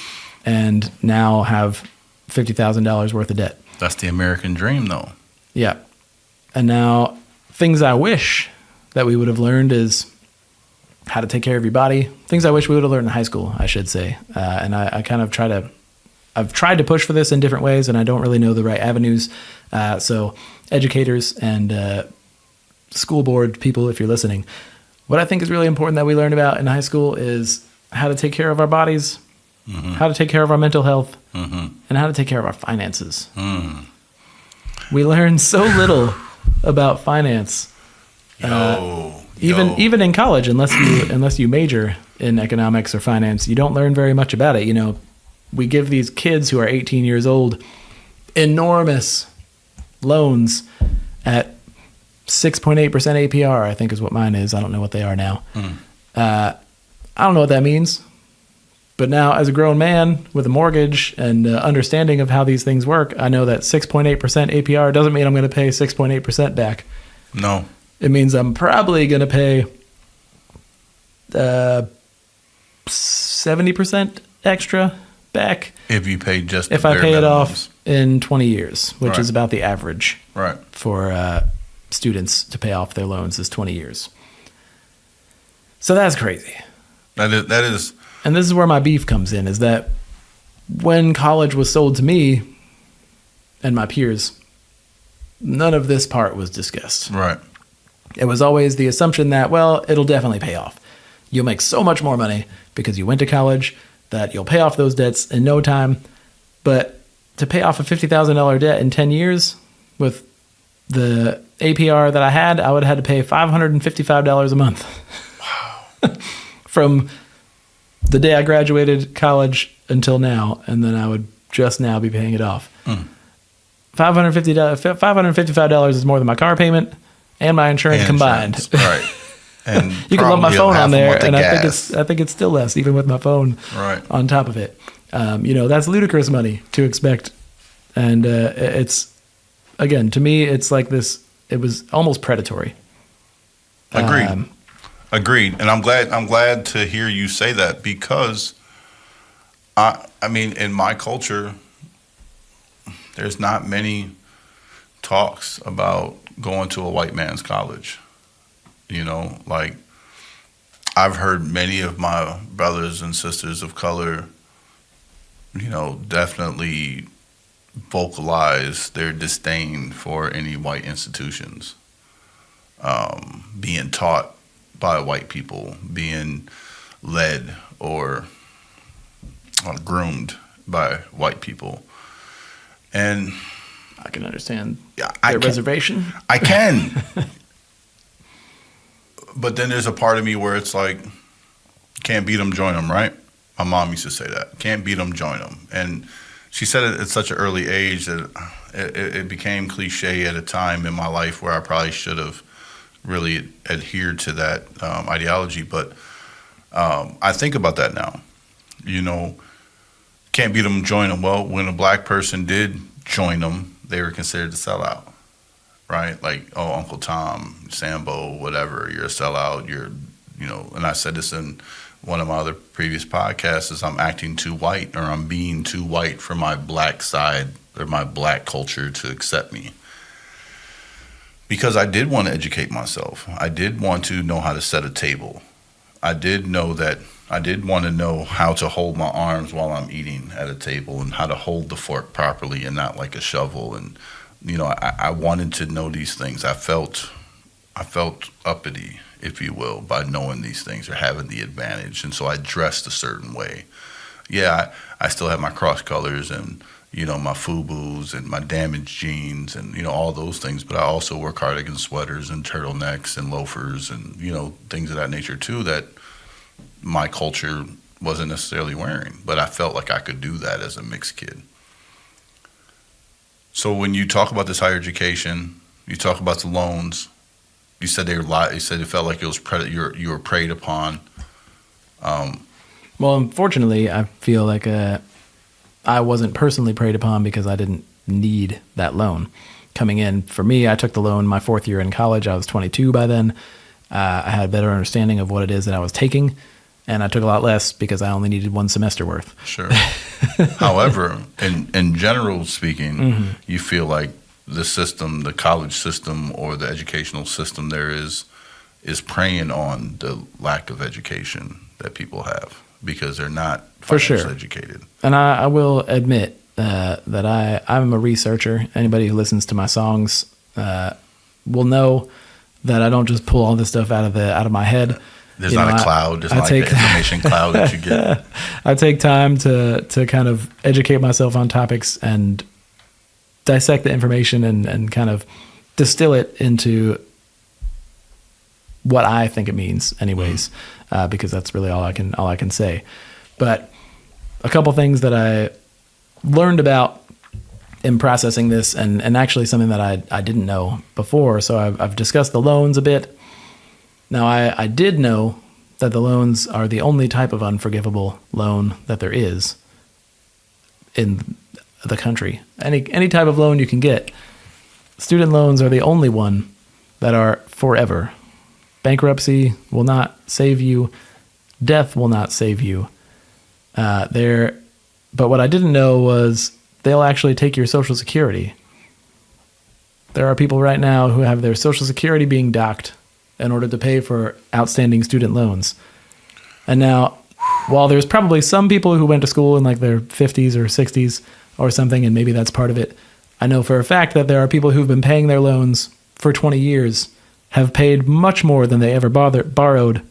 and now have $50,000 worth of debt. That's the American dream, though. Yeah. And now things I wish that we would have learned is how to take care of your body. Things I wish we would have learned in high school, I should say. And I kind of I've tried to push for this in different ways, and I don't really know the right avenues. So educators and school board people, if you're listening, what I think is really important that we learn about in high school is how to take care of our bodies, how to take care of our mental health, and how to take care of our finances. We learn so little about finance. Even in college, unless you major in economics or finance, you don't learn very much about it. You know, we give these kids who are 18 years old enormous loans at 6.8% APR, I think is what mine is. I don't know what they are now. I don't know what that means. But now, as a grown man with a mortgage and understanding of how these things work, I know that 6.8% APR doesn't mean I'm going to pay 6.8% back. No. It means I'm probably going to pay 70% extra back. If you pay just if I pay it off in 20 years, which is about the average for students to pay off their loans is 20 years. So that's crazy. That is. And this is where my beef comes in, is that when college was sold to me and my peers, none of this part was discussed. Right. It was always the assumption that, well, it'll definitely pay off. You'll make so much more money because you went to college that you'll pay off those debts in no time. But to pay off a $50,000 debt in 10 years with the APR that I had, I would have had to pay $555 a month. Wow. From the day I graduated college until now, and then I would just now be paying it off. $555 is more than my car payment and my insurance combined. Right. And you can lump my phone on there, and I gas. think it's still less, even with my phone on top of it. That's ludicrous money to expect, and it's, again, to me, it's like this. It was almost predatory. Agreed. And I'm glad to hear you say that, because I mean, in my culture, there's not many talks about going to a white man's college. Like, I've heard many of my brothers and sisters of color, definitely vocalize their disdain for any white institutions, being taught by white people, being led or groomed by white people. And I can understand their reservation. I can. But then there's a part of me where it's like, can't beat them, join them, right? My mom used to say that. Can't beat them, join them. And she said it at such an early age that it became cliche at a time in my life where I probably should have really adhered to that ideology. But I think about that now. Can't beat them, join them. Well, when a black person did join them, they were considered a sellout. Right? Like, oh, Uncle Tom, Sambo, whatever, you're a sellout, and I said this in one of my other previous podcasts, is I'm acting too white, or I'm being too white for my black side or my black culture to accept me. Because I did want to educate myself. I did want to know how to set a table. I did want to know how to hold my arms while I'm eating at a table, and how to hold the fork properly and not like a shovel. And I wanted to know these things. I felt uppity, if you will, by knowing these things or having the advantage. And so I dressed a certain way. Yeah, I still have my cross colors and, my FUBUs and my damaged jeans and, all those things. But I also wore cardigan sweaters and turtlenecks and loafers and, things of that nature too, that my culture wasn't necessarily wearing. But I felt like I could do that as a mixed kid. So when you talk about this higher education, you talk about the loans. You said You said it felt like it was you were preyed upon. Well, unfortunately, I feel like I wasn't personally preyed upon because I didn't need that loan coming in. For me, I took the loan my fourth year in college. I was 22 by then. I had a better understanding of what it is that I was taking, and I took a lot less because I only needed one semester worth. Sure. However, in general speaking, you feel like the system, the college system or the educational system there is preying on the lack of education that people have because they're not financially educated. And I will admit that I'm a researcher. Anybody who listens to my songs will know that I don't just pull all this stuff out of my head. There's not a cloud. There's not like an information cloud that you get. I take time to kind of educate myself on topics and dissect the information and kind of distill it into what I think it means anyways, because that's really all I can say. But a couple things that I learned about in processing this, and actually something that I didn't know before. So I've discussed the loans a bit. Now, I did know that the loans are the only type of unforgivable loan that there is in the country. Any type of loan you can get. Student loans are the only one that are forever. Bankruptcy will not save you. Death will not save you. But what I didn't know was they'll actually take your Social Security. There are people right now who have their Social Security being docked in order to pay for outstanding student loans. And now, while there's probably some people who went to school in like their 50s or 60s or something, and maybe that's part of it, I know for a fact that there are people who've been paying their loans for 20 years, have paid much more than they ever borrowed,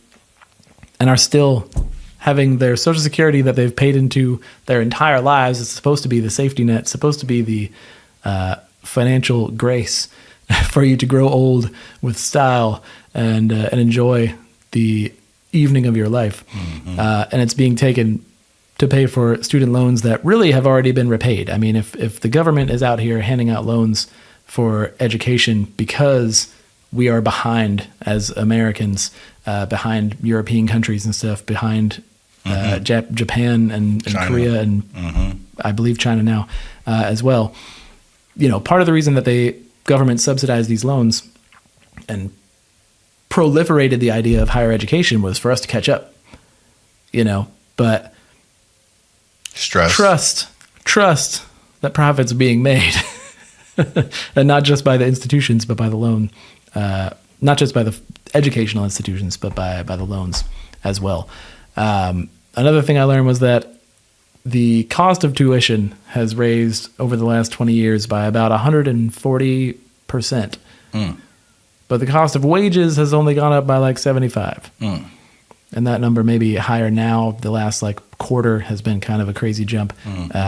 and are still having their Social Security that they've paid into their entire lives. It's supposed to be the safety net, supposed to be the financial grace for you to grow old with style and enjoy the evening of your life. Mm-hmm. And it's being taken to pay for student loans that really have already been repaid. I mean, if the government is out here handing out loans for education because we are behind as Americans, behind European countries and stuff, behind Japan and Korea and I believe China now as well. Part of the reason that the government subsidized these loans and proliferated the idea of higher education was for us to catch up, but trust that profits are being made and not just by the institutions, but by the loan, not just by the educational institutions, but by the loans as well. Another thing I learned was that the cost of tuition has raised over the last 20 years by about 140%. But the cost of wages has only gone up by like 75. And that number may be higher now. The last quarter has been kind of a crazy jump.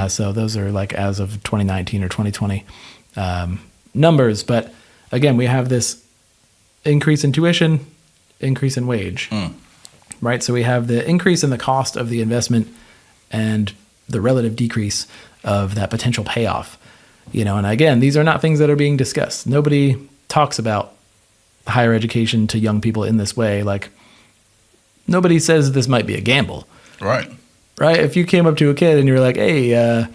So those are as of 2019 or 2020 numbers. But again, we have this increase in tuition, increase in wage, right? So we have the increase in the cost of the investment and the relative decrease of that potential payoff, and again, these are not things that are being discussed. Nobody talks about higher education to young people in this way. Nobody says this might be a gamble. Right. If you came up to a kid and you were like, hey,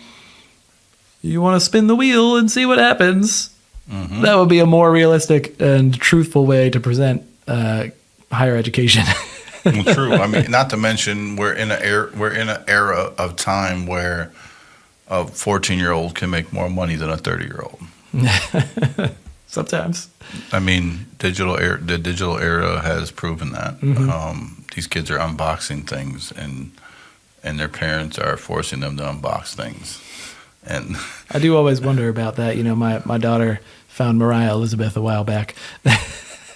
you want to spin the wheel and see what happens? That would be a more realistic and truthful way to present higher education. Well, true. I mean, not to mention we're in an era of time where a 14-year-old can make more money than a 30-year-old. Sometimes. I mean, the digital era has proven that. These kids are unboxing things, and their parents are forcing them to unbox things. And I do always wonder about that. My daughter found Mariah Elizabeth a while back.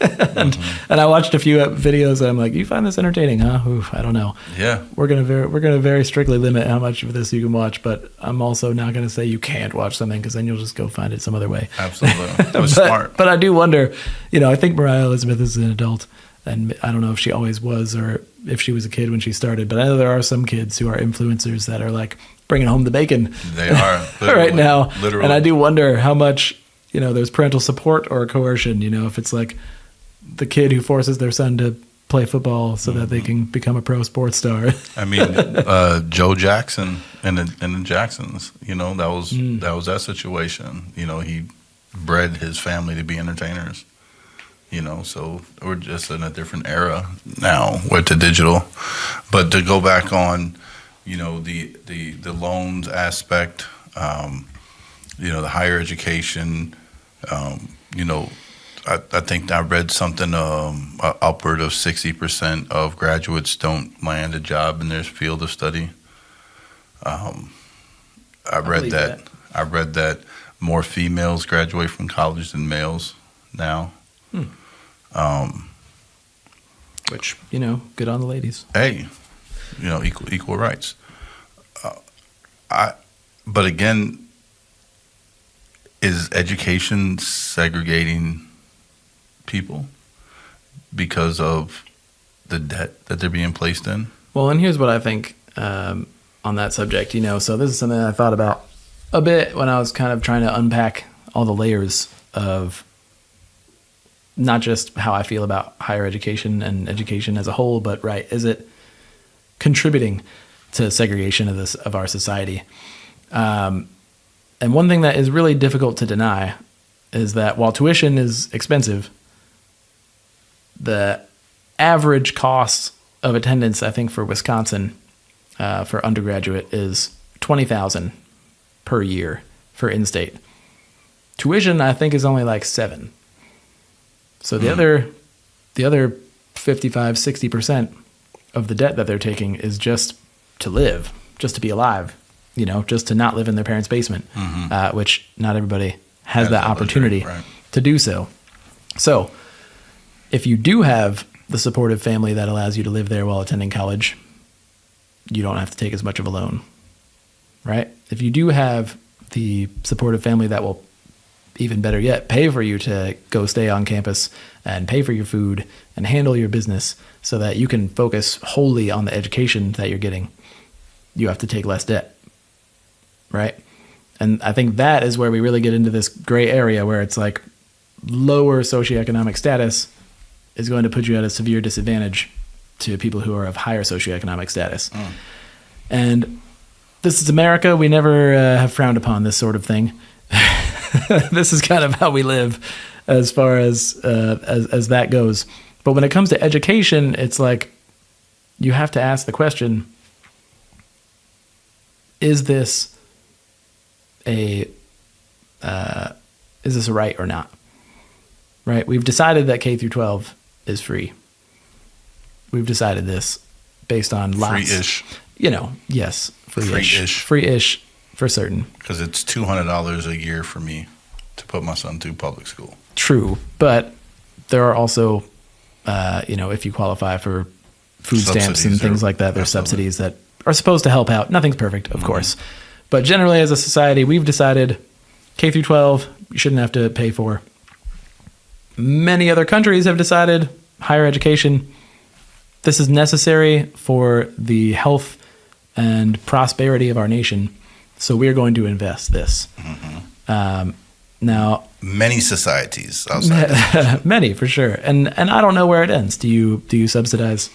And I watched a few videos and I'm like, you find this entertaining, huh? Oof, I don't know. Yeah. We're gonna very strictly limit how much of this you can watch, but I'm also not gonna say you can't watch something because then you'll just go find it some other way. Absolutely. That was smart. But I do wonder, I think Mariah Elizabeth is an adult, and I don't know if she always was or if she was a kid when she started, but I know there are some kids who are influencers that are bringing home the bacon. They are. Right now. Literally. And I do wonder how much, there's parental support or coercion, if it's the kid who forces their son to play football so that they can become a pro sports star. I mean, Joe Jackson and the Jacksons, that was that situation. He bred his family to be entertainers. So we're just in a different era now with the digital. But to go back on, the loans aspect, the higher education, I think I read something upward of 60% of graduates don't land a job in their field of study. I read that more females graduate from college than males now. Which, good on the ladies. Hey, equal rights. But again, is education segregating people because of the debt that they're being placed in? Well, and here's what I think on that subject, so this is something I thought about a bit when I was kind of trying to unpack all the layers of not just how I feel about higher education and education as a whole, but is it contributing to segregation of our society? And one thing that is really difficult to deny is that while tuition is expensive, the average cost of attendance, I think, for Wisconsin for undergraduate is $20,000 per year for in-state. Tuition, I think, is only $7,000. So the other 55, 60% of the debt that they're taking is just to live, just to be alive, just to not live in their parents' basement, which not everybody has that opportunity to do so. So if you do have the supportive family that allows you to live there while attending college, you don't have to take as much of a loan, right? If you do have the supportive family that will, even better yet, pay for you to go stay on campus and pay for your food and handle your business so that you can focus wholly on the education that you're getting, you have to take less debt, right? And I think that is where we really get into this gray area where it's like lower socioeconomic status is going to put you at a severe disadvantage to people who are of higher socioeconomic status. And this is America. We never have frowned upon this sort of thing. This is kind of how we live as far as that goes. But when it comes to education, it's like you have to ask the question, is this a right or not? Right? We've decided that K through 12 is free. We've decided this based on lots. Free-ish. Yes. Free-ish. Free-ish for certain. Because it's $200 a year for me to put my son through public school. True. But there are also, if you qualify for food stamps and things like that, there's subsidies that are supposed to help out. Nothing's perfect, of course. But generally, as a society, we've decided K through 12, you shouldn't have to pay for. Many other countries have decided higher education, this is necessary for the health and prosperity of our nation. So we're going to invest this. Now, many societies outside. Many for sure. And I don't know where it ends. Do you subsidize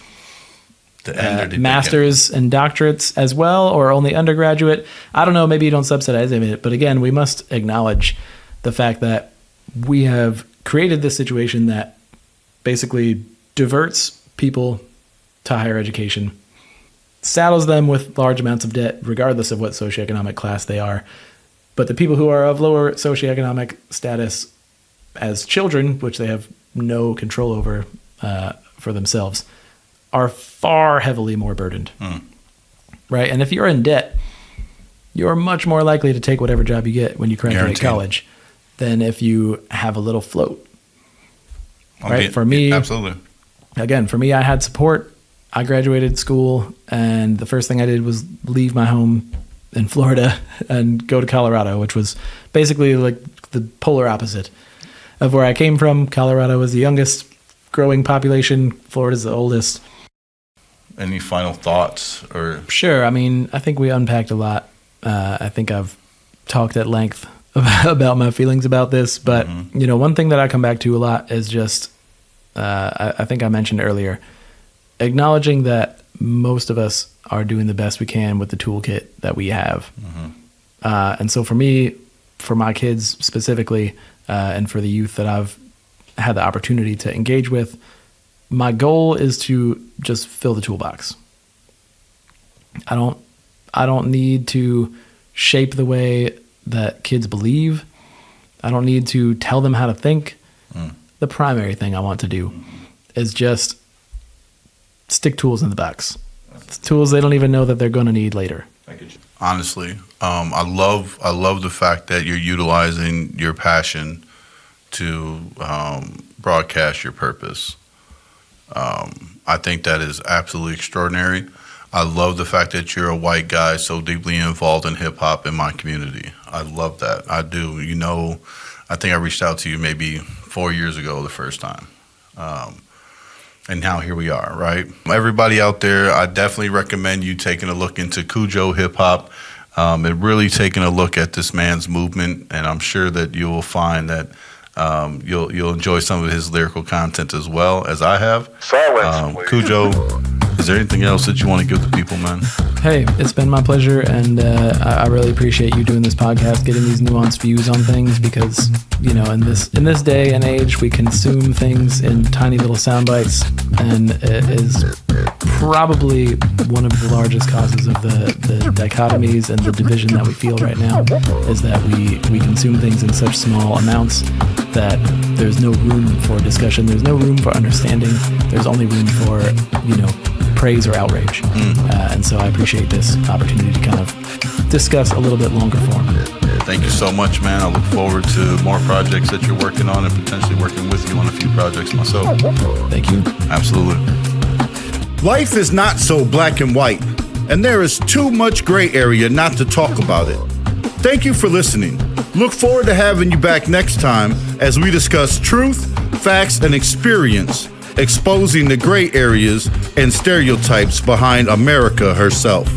masters and doctorates as well, or only undergraduate? I don't know. Maybe you don't subsidize it. But again, we must acknowledge the fact that we have created this situation that basically diverts people to higher education, saddles them with large amounts of debt, regardless of what socioeconomic class they are. But the people who are of lower socioeconomic status as children, which they have no control over for themselves, are far heavily more burdened. Right? And if you're in debt, you're much more likely to take whatever job you get when you graduate college than if you have a little float. Right? For me, absolutely. Again, for me, I had support. I graduated school, and the first thing I did was leave my home in Florida and go to Colorado, which was basically like the polar opposite of where I came from. Colorado was the youngest growing population. Florida's the oldest. Any final thoughts? Or Sure. I mean, I think we unpacked a lot. I think I've talked at length about my feelings about this, but one thing that I come back to a lot is just, I think I mentioned earlier, acknowledging that most of us are doing the best we can with the toolkit that we have. And so for me, for my kids specifically, and for the youth that I've had the opportunity to engage with, my goal is to just fill the toolbox. I don't need to shape the way that kids believe. I don't need to tell them how to think. The primary thing I want to do is just stick tools in the box. It's tools they don't even know that they're going to need later. Honestly, I love the fact that you're utilizing your passion to broadcast your purpose. I think that is absolutely extraordinary. I love the fact that you're a white guy so deeply involved in hip hop in my community. I love that. I do. I think I reached out to you maybe 4 years ago the first time. And now here we are, right? Everybody out there, I definitely recommend you taking a look into Cujo hip hop and really taking a look at this man's movement. And I'm sure that you will find that you'll enjoy some of his lyrical content as well as I have. Cujo, is there anything else that you want to give the people, man? Hey, it's been my pleasure, and I really appreciate you doing this podcast, getting these nuanced views on things, because in this day and age, we consume things in tiny little sound bites, and it is probably one of the largest causes of the dichotomies and the division that we feel right now, is that we consume things in such small amounts that there's no room for discussion, there's no room for understanding, there's only room for praise or outrage. And so I appreciate this opportunity to kind of discuss a little bit longer form. Thank you so much, man. I look forward to more projects that you're working on and potentially working with you on a few projects myself. Thank you. Absolutely. Life is not so black and white, and there is too much gray area not to talk about it. Thank you for listening. Look forward to having you back next time as we discuss truth, facts, and experience, exposing the gray areas and stereotypes behind America herself.